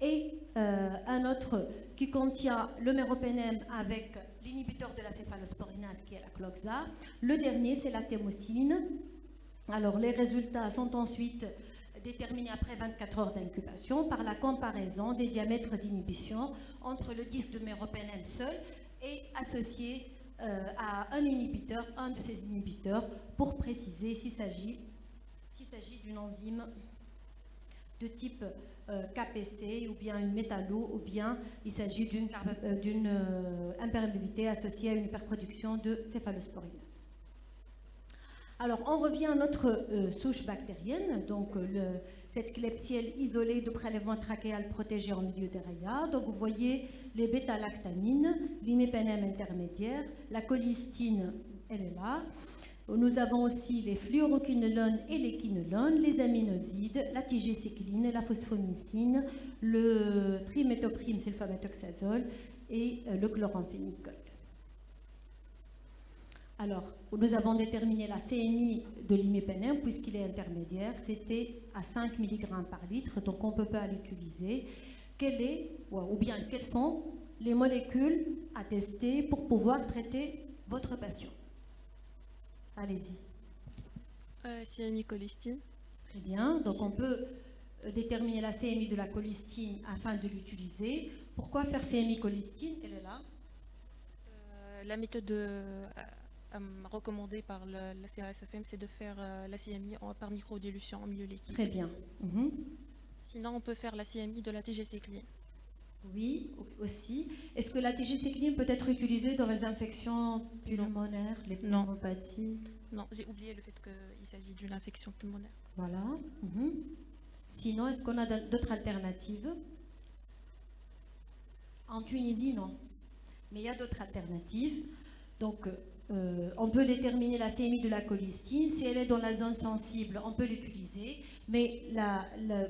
et un autre qui contient le méropenem avec l'inhibiteur de la céphalosporinase qui est la cloxa. Le dernier, c'est la thémocine. Alors, les résultats sont ensuite déterminés après 24 heures d'incubation par la comparaison des diamètres d'inhibition entre le disque de méropenem seul et associé à un inhibiteur, un de ces inhibiteurs, pour préciser s'il s'agit d'une enzyme de type KPC ou bien une métallo, ou bien il s'agit d'une imperméabilité associée à une hyperproduction de céphalosporinase. Alors, on revient à notre souche bactérienne, donc cette Klebsiella isolée de prélèvement trachéal protégé en milieu d'Ereia. Donc, vous voyez les bêta-lactamines, l'imipenem intermédiaire, la colistine, elle est là. Nous avons aussi les fluoroquinolones et les quinolones, les aminosides, la tigécycline, la phosphomycine, le triméthoprime sulfaméthoxazole et le chloramphénicol. Alors, nous avons déterminé la CMI de l'imipenem puisqu'il est intermédiaire, c'était à 5 mg par litre, donc on ne peut pas l'utiliser. Quelles sont les molécules à tester pour pouvoir traiter votre patient? Allez-y. CMI colistine. Très bien. Donc, on peut déterminer la CMI de la colistine afin de l'utiliser. Pourquoi faire CMI colistine? Elle est là. La méthode recommandée par la CRSFM, c'est de faire la CMI par microdilution en milieu liquide. Très bien. Sinon, on peut faire la CMI de la tigécycline. Oui, aussi. Est-ce que la tigécycline peut être utilisée dans les infections pulmonaires, les pneumopathies? Non, j'ai oublié le fait qu'il s'agit d'une infection pulmonaire. Voilà. Sinon, est-ce qu'on a d'autres alternatives? En Tunisie, non. Mais il y a d'autres alternatives. Donc, on peut déterminer la CMI de la colistine. Si elle est dans la zone sensible, on peut l'utiliser. Mais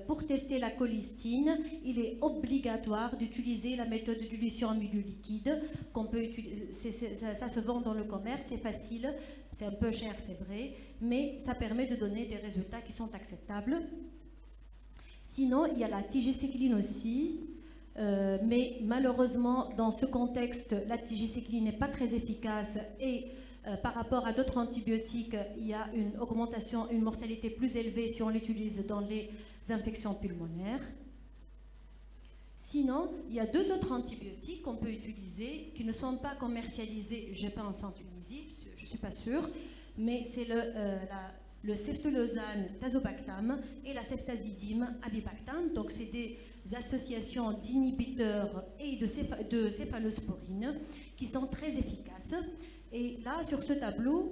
pour tester la colistine, il est obligatoire d'utiliser la méthode de dilution en milieu liquide qu'on peut utiliser. Ça se vend dans le commerce, c'est facile, c'est un peu cher, c'est vrai, mais ça permet de donner des résultats qui sont acceptables. Sinon, il y a la tigécycline aussi. Mais malheureusement, dans ce contexte, la tigécycline n'est pas très efficace et par rapport à d'autres antibiotiques, il y a une augmentation, une mortalité plus élevée si on l'utilise dans les infections pulmonaires. Sinon, il y a 2 autres antibiotiques qu'on peut utiliser qui ne sont pas commercialisés, je pense, en Tunisie, je ne suis pas sûre, mais c'est le ceftelozane tazobactam et la ceftazidime avibactam. Donc, c'est des associations d'inhibiteurs et de céphalosporines qui sont très efficaces. Et là, sur ce tableau,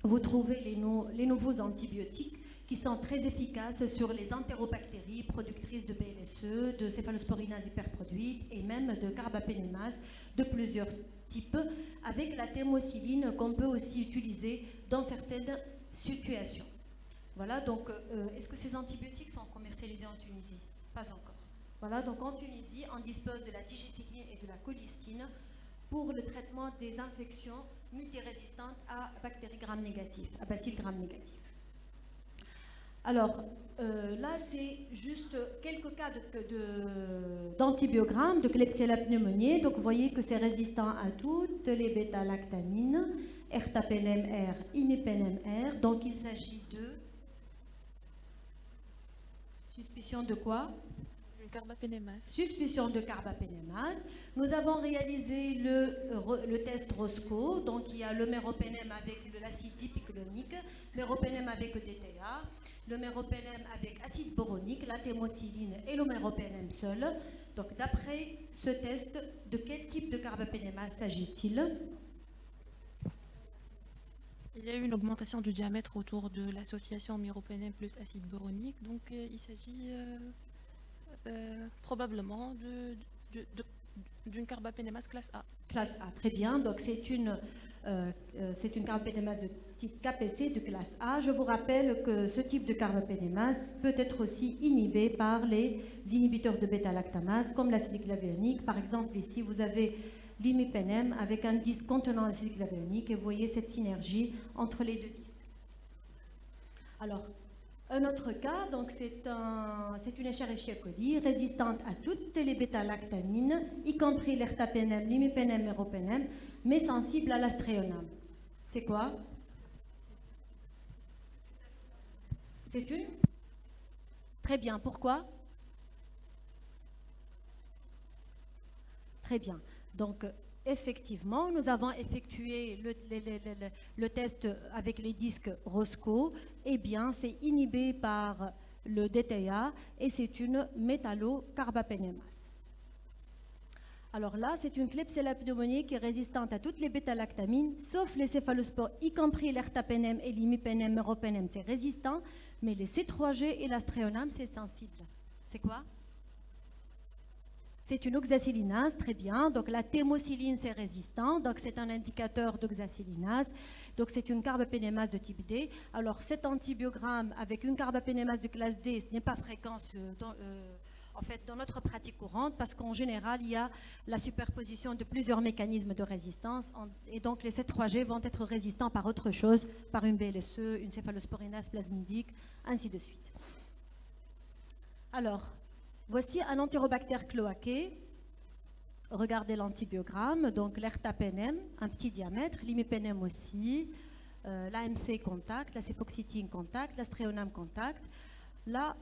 vous trouvez les nouveaux antibiotiques qui sont très efficaces sur les entérobactéries productrices de BLSE, de céphalosporinase hyperproduite et même de carbapénémase de plusieurs types, avec la thémocilline qu'on peut aussi utiliser dans certaines situations. Voilà, donc est-ce que ces antibiotiques sont commercialisés en Tunisie? Pas encore. Voilà, donc en Tunisie, on dispose de la tigécycline et de la colistine pour le traitement des infections multirésistantes à bactéries gram-négatifs, à bacilles gram-négatifs. Alors, là, c'est juste quelques cas d'antibiogrammes de Klebsiella pneumoniae. Donc, vous voyez que c'est résistant à toutes les bêta-lactamines, ertapenem-R, imipenem-R. Donc, il s'agit de suspicion de quoi? Carbapénémase. Suspicion de carbapénémase. Nous avons réalisé le test Roscoe. Donc, il y a le méropenem avec de l'acide dipiclonique, méropenem avec DTA, le méropenem avec acide boronique, la thémocyline et le méropenem seul. Donc, d'après ce test, de quel type de carbapénémase s'agit-il? Il y a eu une augmentation du diamètre autour de l'association méropenem plus acide boronique, donc il s'agit probablement d'une carbapénémase classe A. Classe A, très bien. Donc c'est une carbapénémase de type KPC de classe A. Je vous rappelle que ce type de carbapénémase peut être aussi inhibé par les inhibiteurs de bêta-lactamase, comme l'acide clavéonique. Par exemple, ici, vous avez l'imipenem avec un disque contenant l'acide clavéonique et vous voyez cette synergie entre les deux disques. Alors, un autre cas, donc c'est une Escherichia coli résistante à toutes les bêta-lactamines, y compris l'ertapenem, l'imipenem, méropenem, mais sensible à l'astréonam. C'est quoi? C'est une? Très bien. Pourquoi? Très bien. Donc, effectivement, nous avons effectué le test avec les disques Roscoe. Eh bien, c'est inhibé par le DTA et c'est une métallocarbapénémase. Alors là, c'est une Klebsiella pneumoniae qui est résistante à toutes les bêta-lactamines, sauf les céphalospores, y compris l'ertapenem et l'imipenem, méropenem, c'est résistant, mais les C3G et l'astréonam, c'est sensible. C'est quoi? C'est une oxacylinase, très bien. Donc la thémocyline, c'est résistant. Donc c'est un indicateur d'oxacylinase. Donc c'est une carbapénémase de type D. Alors cet antibiogramme avec une carbapénémase de classe D, ce n'est pas fréquent en fait, dans notre pratique courante parce qu'en général, il y a la superposition de plusieurs mécanismes de résistance. Et donc les C3G vont être résistants par autre chose, par une BLSE, une céphalosporinase plasmidique, ainsi de suite. Alors, voici un entérobactère cloaqué. Regardez l'antibiogramme. Donc l'ertapenem, un petit diamètre, l'imipenem aussi, l'AMC contact, la céfoxytine contact, l'astréonam contact. Là,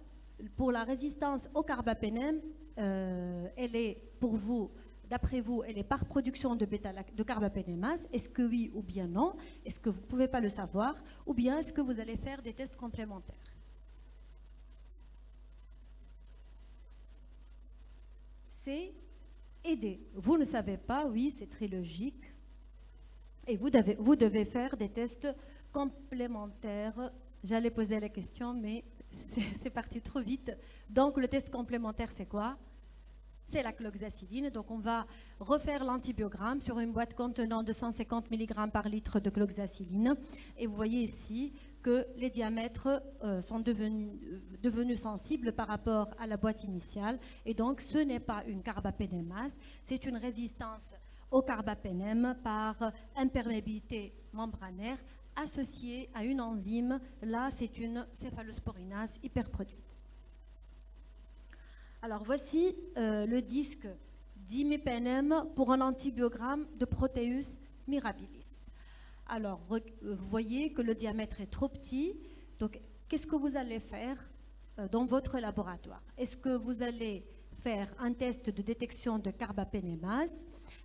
pour la résistance au carbapénem, elle est pour vous, d'après vous, elle est par production de carbapénémase. Est-ce que oui ou bien non? Est-ce que vous ne pouvez pas le savoir? Ou bien est-ce que vous allez faire des tests complémentaires? C'est aider. Vous ne savez pas, oui, c'est très logique. Et vous devez faire des tests complémentaires. J'allais poser la question, mais c'est parti trop vite. Donc, le test complémentaire, c'est quoi? C'est la cloxaciline. Donc, on va refaire l'antibiogramme sur une boîte contenant 250 mg par litre de cloxaciline. Et vous voyez ici que les diamètres sont devenus sensibles par rapport à la boîte initiale. Et donc, ce n'est pas une carbapénémase, c'est une résistance au carbapénème par imperméabilité membranaire associée à une enzyme. Là, c'est une céphalosporinase hyperproduite. Alors, voici le disque d'imipenem pour un antibiogramme de Proteus mirabilis. Alors, vous voyez que le diamètre est trop petit. Donc, qu'est-ce que vous allez faire dans votre laboratoire? Est-ce que vous allez faire un test de détection de carbapénémase?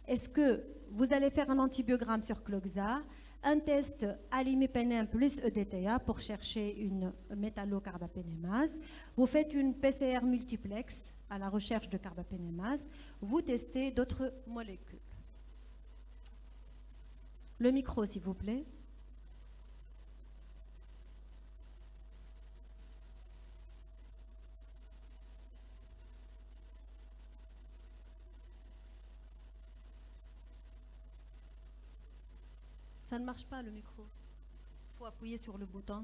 Est-ce que vous allez faire un antibiogramme sur Cloxa, un test à l'imipenem plus EDTA pour chercher une métallocarbapénémase? Vous faites une PCR multiplex à la recherche de carbapénémase. Vous testez d'autres molécules. Le micro, s'il vous plaît. Ça ne marche pas, le micro. Il faut appuyer sur le bouton.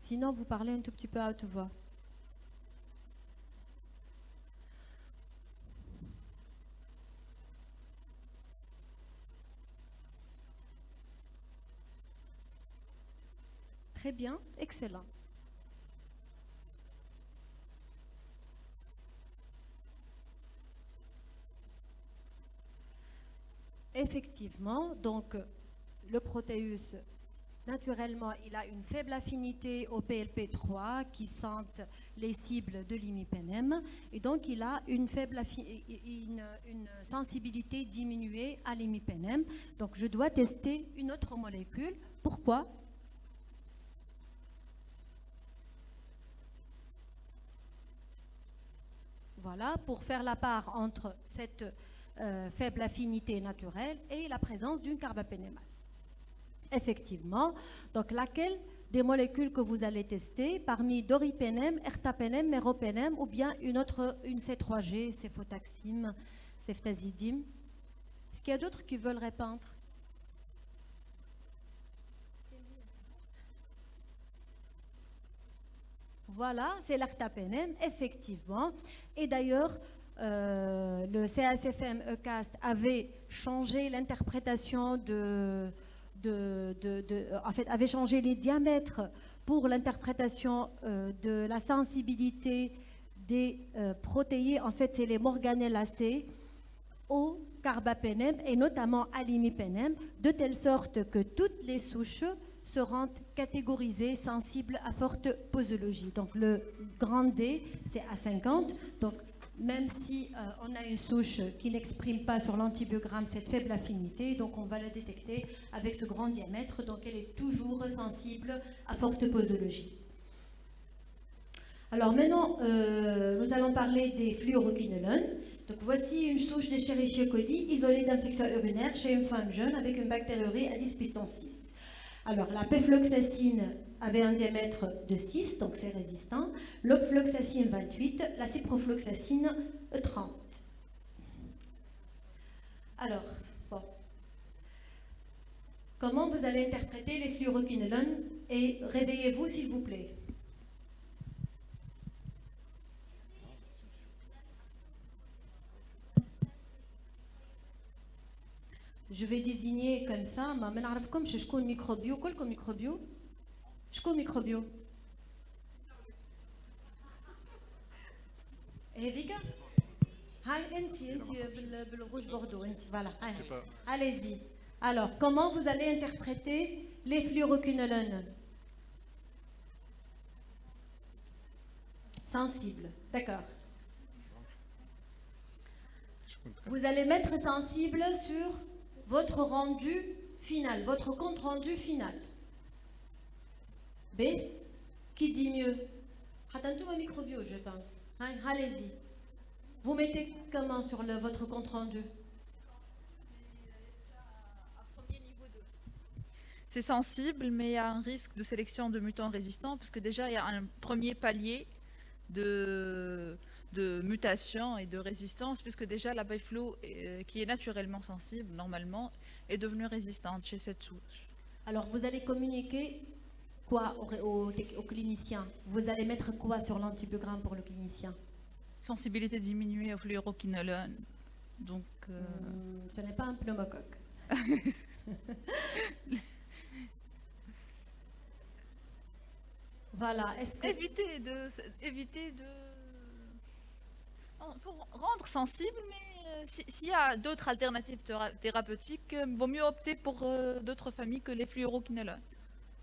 Sinon, vous parlez un tout petit peu à haute voix. Très bien, excellent. Effectivement, donc le protéus, naturellement, il a une faible affinité au PLP3 qui sentent les cibles de l'imipenem et donc il a une sensibilité diminuée à l'imipenem. Donc je dois tester une autre molécule. Pourquoi? Voilà, pour faire la part entre cette faible affinité naturelle et la présence d'une carbapénémase. Effectivement, donc laquelle des molécules que vous allez tester parmi doripénem, ertapenem, méropenem ou bien une C3G, céfotaxime, ceftazidime? Est-ce qu'il y a d'autres qui veulent répondre? Voilà, c'est l'ertapenem, effectivement. Et d'ailleurs, le CASFM ECAST avait changé l'interprétation avait changé les diamètres pour l'interprétation de la sensibilité des protéines. En fait, c'est les morganellacées au carbapénem et notamment à l'imipenem, de telle sorte que toutes les souches seront catégorisées sensibles à forte posologie. Donc le grand D, c'est à 50. Donc même si on a une souche qui n'exprime pas sur l'antibiogramme cette faible affinité, donc on va la détecter avec ce grand diamètre, donc elle est toujours sensible à forte posologie. Alors maintenant, nous allons parler des fluoroquinolones. Donc voici une souche d'Escherichia coli isolée d'infection urinaire chez une femme jeune avec une bactériurie à 10 puissance 6. Alors la pefloxacine avait un diamètre de 6, donc c'est résistant. L'ofloxacine 28, la ciprofloxacine 30. Alors, bon. Comment vous allez interpréter les fluoroquinolones? Et réveillez-vous s'il vous plaît. Je vais désigner comme ça, mais je ne sais pas si je suis microbio. Quel microbio? Je suis microbio. Et Vika? انت بالrouge bordeaux. Voilà. Allez-y. Alors, comment vous allez interpréter les fluoroquinolones? Sensibles. D'accord. Vous allez mettre sensible sur votre rendu final, votre compte rendu final. B, qui dit mieux? Attends, microbio, je pense. Allez-y. Vous mettez comment sur votre compte rendu? C'est sensible, mais il y a un risque de sélection de mutants résistants, puisque déjà il y a un premier palier de mutation et de résistance, puisque déjà la Biflo, qui est naturellement sensible, normalement, est devenue résistante chez cette souche. Alors, vous allez communiquer quoi au clinicien? Vous allez mettre quoi sur l'antibiogramme pour le clinicien? Sensibilité diminuée au fluoroquinolone. Donc, ce n'est pas un pneumocoque. Voilà. Est-ce que... éviter de pour rendre sensible, mais s'il y a d'autres alternatives thérapeutiques, vaut mieux opter pour d'autres familles que les fluoroquinolones.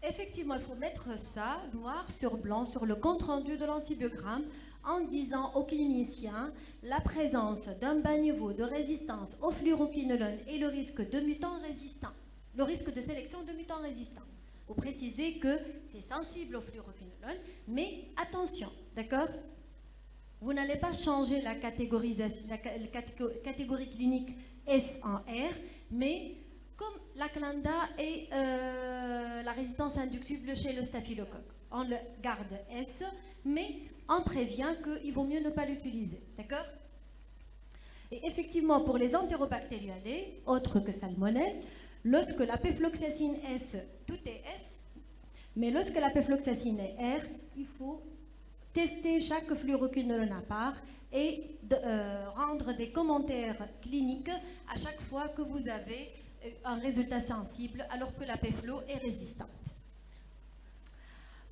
Effectivement, il faut mettre ça noir sur blanc sur le compte-rendu de l'antibiogramme en disant au clinicien la présence d'un bas niveau de résistance au fluoroquinolone et le risque de mutants résistants, le risque de sélection de mutants résistants. Vous précisez que c'est sensible au fluoroquinolone, mais attention, d'accord? Vous n'allez pas changer la catégorisation, la catégorie clinique S en R, mais comme la Candida et la résistance inductible chez le staphylocoque. On le garde S, mais on prévient qu'il vaut mieux ne pas l'utiliser. D'accord? Et effectivement, pour les entérobactériales, autres que salmonelle, lorsque la pefloxacine S, tout est S, mais lorsque la pefloxacine est R, il faut tester chaque fluoroquinolone à part et rendre des commentaires cliniques à chaque fois que vous avez un résultat sensible alors que la PFLO est résistante.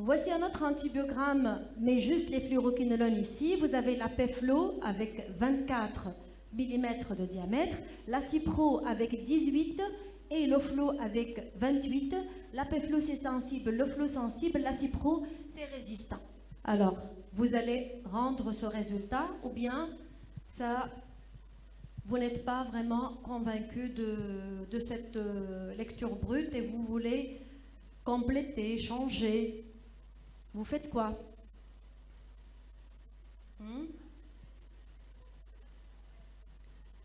Voici un autre antibiogramme, mais juste les fluoroquinolones ici. Vous avez la Peflo avec 24 mm de diamètre, la Cipro avec 18 et l'Oflo avec 28. La Peflo c'est sensible, l'Oflo sensible, la Cipro c'est résistant. Alors, vous allez rendre ce résultat ou bien ça, vous n'êtes pas vraiment convaincu de cette lecture brute et vous voulez compléter, changer. Vous faites quoi?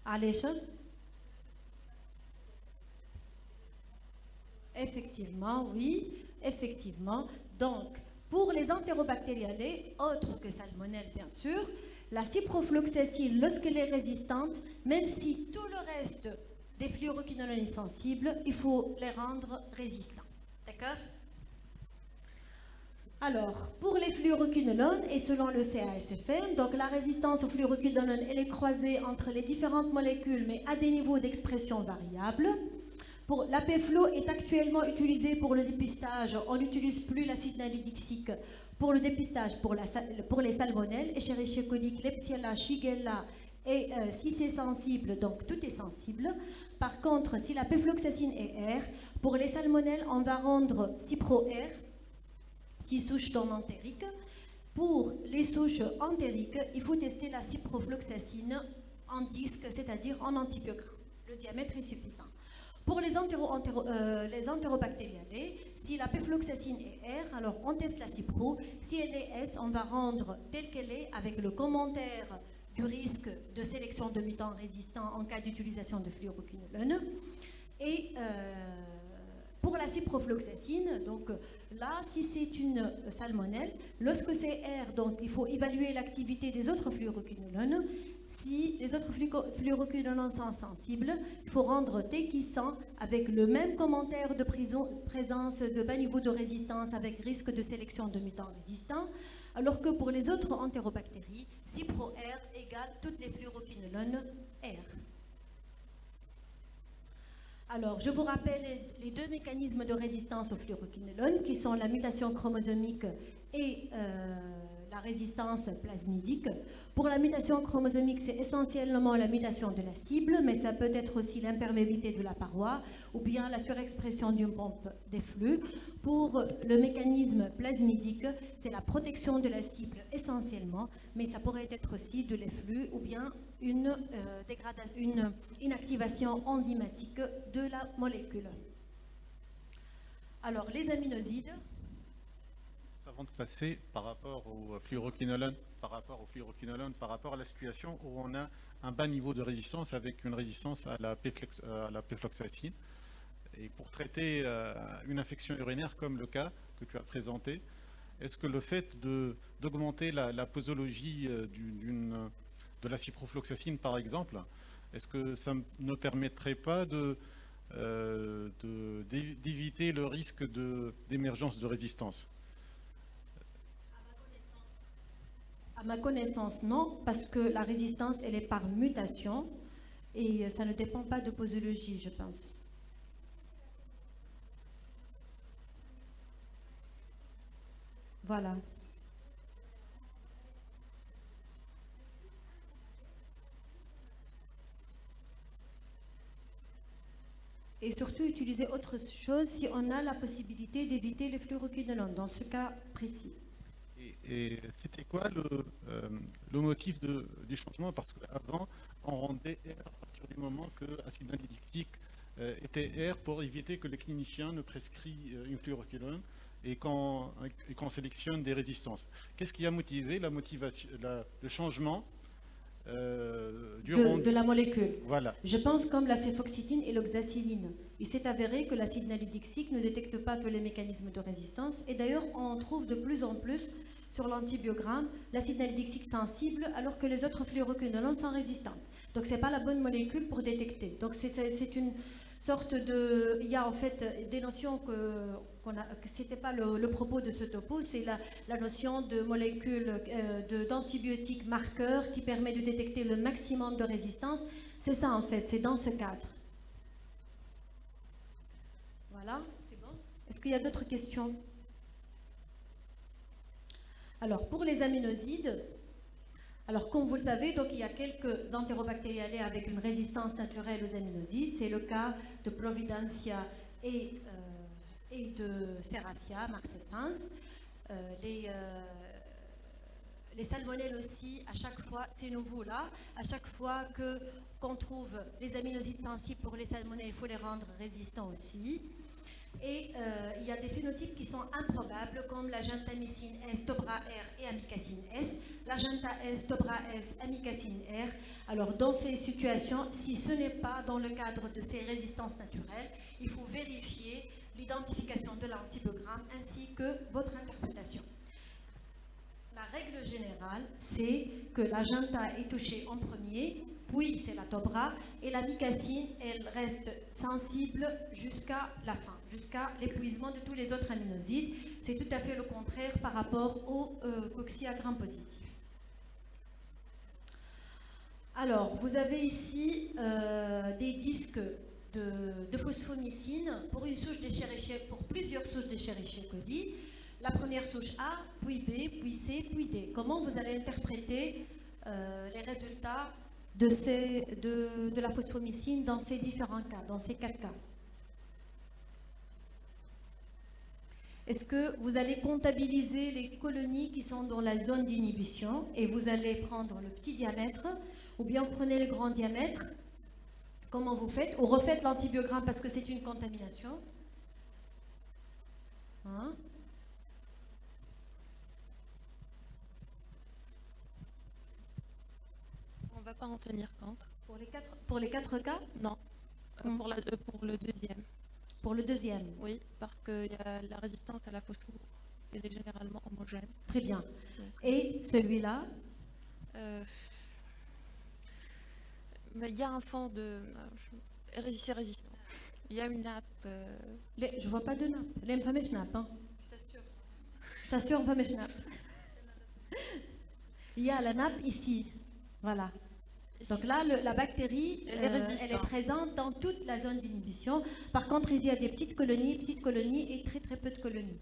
Allez, effectivement, oui, effectivement. Donc, pour les entérobactériales, autres que salmonelle bien sûr, la ciprofloxacine, lorsqu'elle est résistante, même si tout le reste des fluoroquinolones est sensible, il faut les rendre résistants. D'accord? Alors, pour les fluoroquinolones, et selon le CASFM, donc la résistance aux fluoroquinolones, elle est croisée entre les différentes molécules, mais à des niveaux d'expression variables. Pour la Peflo est actuellement utilisée pour le dépistage. On n'utilise plus l'acide nalidixique pour le dépistage pour les salmonelles, Escherichia coli, Klebsiella, Shigella, et si c'est sensible, donc tout est sensible. Par contre, si la pefloxacine est R, pour les salmonelles, on va rendre Cipro-R, 6 souches entériques. Pour les souches entériques, il faut tester la ciprofloxacine en disque, c'est-à-dire en antibiogramme. Le diamètre est suffisant. Pour les entérobactériales, si la pefloxacine est R, alors on teste la Cipro. Si elle est S, on va rendre telle qu'elle est avec le commentaire du risque de sélection de mutants résistants en cas d'utilisation de fluoroquinolones. Et pour la ciprofloxacine, donc là, si c'est une salmonelle, lorsque c'est R, donc il faut évaluer l'activité des autres fluoroquinolones. Si les autres fluoroquinolones sont sensibles, il faut rendre T-100 avec le même commentaire de présence de bas niveau de résistance avec risque de sélection de mutants résistants, alors que pour les autres entérobactéries, Cipro-R égale toutes les fluoroquinolones R. Alors, je vous rappelle les deux mécanismes de résistance aux fluoroquinolones qui sont la mutation chromosomique et la résistance plasmidique. Pour la mutation chromosomique, c'est essentiellement la mutation de la cible, mais ça peut être aussi l'imperméabilité de la paroi ou bien la surexpression d'une pompe des flux. Pour le mécanisme plasmidique, c'est la protection de la cible essentiellement, mais ça pourrait être aussi de l'efflux ou bien une inactivation enzymatique de la molécule. Alors, les aminosides. Avant de passer par rapport aux fluoroquinolones, par rapport à la situation où on a un bas niveau de résistance avec une résistance à la pefloxacine. Et pour traiter une infection urinaire comme le cas que tu as présenté, est-ce que le fait d'augmenter la posologie de la ciprofloxacine, par exemple, est-ce que ça ne permettrait pas d'éviter le risque d'émergence de résistance? À ma connaissance, non, parce que la résistance, elle est par mutation et ça ne dépend pas de posologie, je pense. Voilà. Et surtout utiliser autre chose si on a la possibilité d'éviter les fluoroquinolones, dans ce cas précis. Et c'était quoi le motif du changement? Parce qu'avant, on rendait R à partir du moment que l'acide nalidixique était R pour éviter que les cliniciens ne prescrivent une fluoroquinone et qu'on sélectionne des résistances. Qu'est-ce qui a motivé le changement de la molécule? Voilà. Je pense comme la céfoxytine et l'oxacilline. Il s'est avéré que l'acide nalidixique ne détecte pas tous les mécanismes de résistance. Et d'ailleurs, on trouve de plus en plus sur l'antibiogramme l'acide nalidixique sensible alors que les autres fluoroquinolones sont résistantes. Donc, ce n'est pas la bonne molécule pour détecter. Donc, c'est une sorte de... Il y a en fait des notions que ce n'était pas le propos de ce topo, c'est la notion de molécule d'antibiotiques marqueurs qui permet de détecter le maximum de résistance. C'est ça en fait, c'est dans ce cadre. Voilà, c'est bon. Est-ce qu'il y a d'autres questions? Alors, pour les aminosides, alors comme vous le savez, donc, il y a quelques entérobactériales avec une résistance naturelle aux aminosides. C'est le cas de Providencia et de Serratia marcescens. Les salmonelles aussi, à chaque fois, c'est nouveau là, à chaque fois qu'on trouve les aminosides sensibles pour les salmonelles, il faut les rendre résistants aussi. Et il y a des phénotypes qui sont improbables, comme la gentamicine S, Tobra R et amicacine S. La genta S, Tobra S, amicacine R. Alors, dans ces situations, si ce n'est pas dans le cadre de ces résistances naturelles, il faut vérifier l'identification de l'antibiogramme ainsi que votre interprétation. La règle générale, c'est que la genta est touchée en premier, puis c'est la Tobra, et la micacine, elle reste sensible jusqu'à la fin, jusqu'à l'épuisement de tous les autres aminosides. C'est tout à fait le contraire par rapport au cocci à gram positif. Alors, vous avez ici des disques de phosphomycine pour une souche d'Escherichia, pour plusieurs souches d'Escherichia coli. La première souche A, puis B, puis C, puis D. Comment vous allez interpréter les résultats de la phosphomycine dans ces différents cas, dans ces 4 cas? Est-ce que vous allez comptabiliser les colonies qui sont dans la zone d'inhibition et vous allez prendre le petit diamètre, ou bien vous prenez le grand diamètre? Comment vous faites? Ou refaites l'antibiogramme parce que c'est une contamination. Hein? On ne va pas en tenir compte. Pour les 4 cas? Non, pour le deuxième. Pour le deuxième? Oui, parce que la résistance à la phosphore est généralement homogène. Très bien. Donc, et celui-là? Mais il y a un fond de... c'est résistant. Il y a une nappe... Je ne vois pas de nappe. Les femmes nappe, hein? Je t'assure. Je t'assure, femmes nappe. Il y a la nappe ici. Voilà. Donc là, la bactérie, elle est présente dans toute la zone d'inhibition. Par contre, il y a des petites colonies et très très peu de colonies.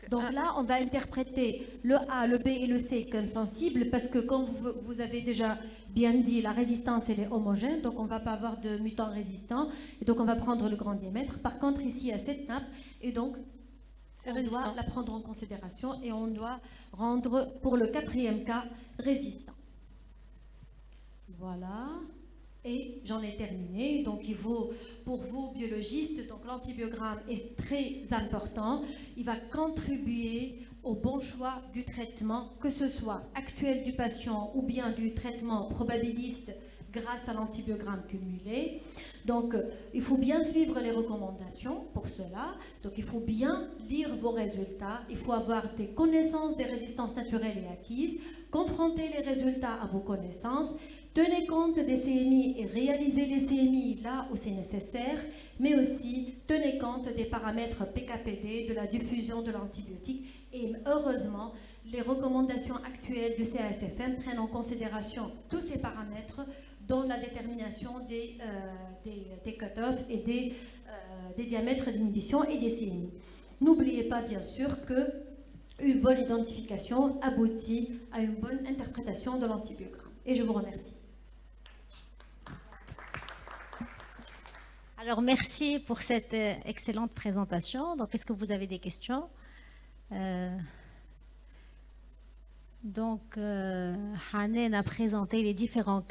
Donc là, on va interpréter le A, le B et le C comme sensibles parce que, comme vous avez déjà bien dit, la résistance, elle est homogène, donc on ne va pas avoir de mutants résistants. Et donc, on va prendre le grand diamètre. Par contre, ici, il y a cette nappe et donc, on doit la prendre en considération et on doit rendre, pour le 4e cas, résistant. Voilà, et j'en ai terminé. Donc il faut, pour vous biologistes, donc l'antibiogramme est très important. Il va contribuer au bon choix du traitement, que ce soit actuel du patient ou bien du traitement probabiliste grâce à l'antibiogramme cumulé. Donc il faut bien suivre les recommandations pour cela. Donc il faut bien lire vos résultats. Il faut avoir des connaissances des résistances naturelles et acquises, confronter les résultats à vos connaissances. Tenez compte des CMI et réalisez les CMI là où c'est nécessaire, mais aussi tenez compte des paramètres PKPD, de la diffusion de l'antibiotique. Et heureusement, les recommandations actuelles du CASFM prennent en considération tous ces paramètres dans la détermination des cut-offs et des diamètres d'inhibition et des CMI. N'oubliez pas bien sûr que une bonne identification aboutit à une bonne interprétation de l'antibiogramme. Et je vous remercie. Alors, merci pour cette excellente présentation. Donc, est-ce que vous avez des questions? Donc, Hanen a présenté les différents cas.